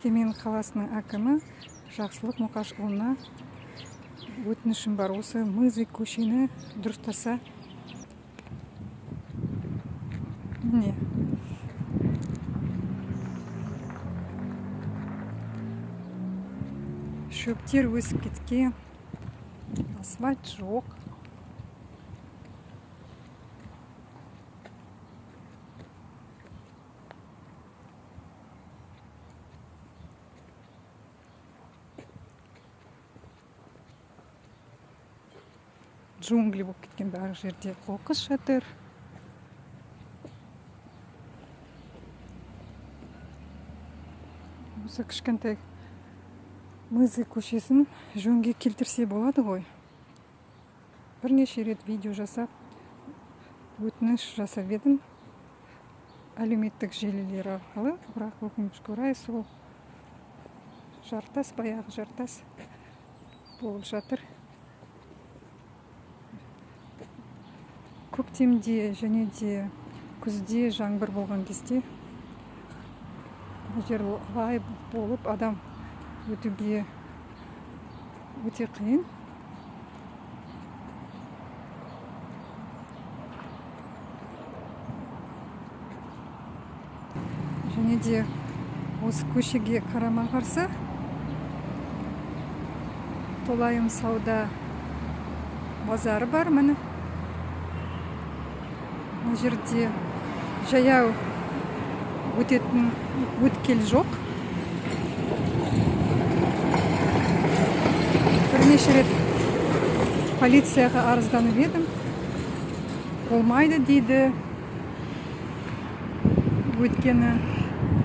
Өскемен қаласының әкімі Жақсылық Мұқашұлына өтінішім бар. Осы Мызы көшені дұрыстаса. Міне. Шөптер өсіп кеткен. Асфальт жоқ. Джунгли болып кеткен барлық жерде. Қоқыс жатыр. Осы кішкентай Мызы көшесін жөнге келтірсе болады ғой. Бірнеше рет видео жасап, өтініш жасап едім. Әлеуметтік желілер арқылы, бірақ өкінішке орай сол жартас, баяғы жартас болып жатыр. Көктемде және де күзде жаңбыр болған кезде жер лай болып адам өтуге өте қиын. Және де осы көшеге қарама-қарсы Толайым сауда базары бар. Міне бұл жерде жаяу өтетін өткел жоқ. Бірнеше рет полицияға арызданып едім. Болмайды дейді. Өткені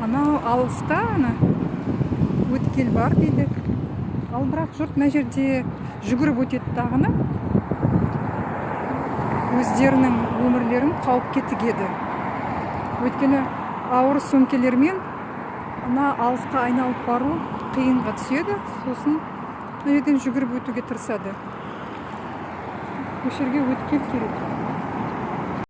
анау алыста өткел бар дейді. Ал бірақ жұрт мына жерде жүгіріп өтеді тағына. Өздерінің өмірлерін қауіпке тігеді. Өйткені ауыр сөмкелермен ана алысқа айналып бару қиынға түседі. Сосын мына жерден жүгіріп өтуге тырысады. Осы жерге өткел керек.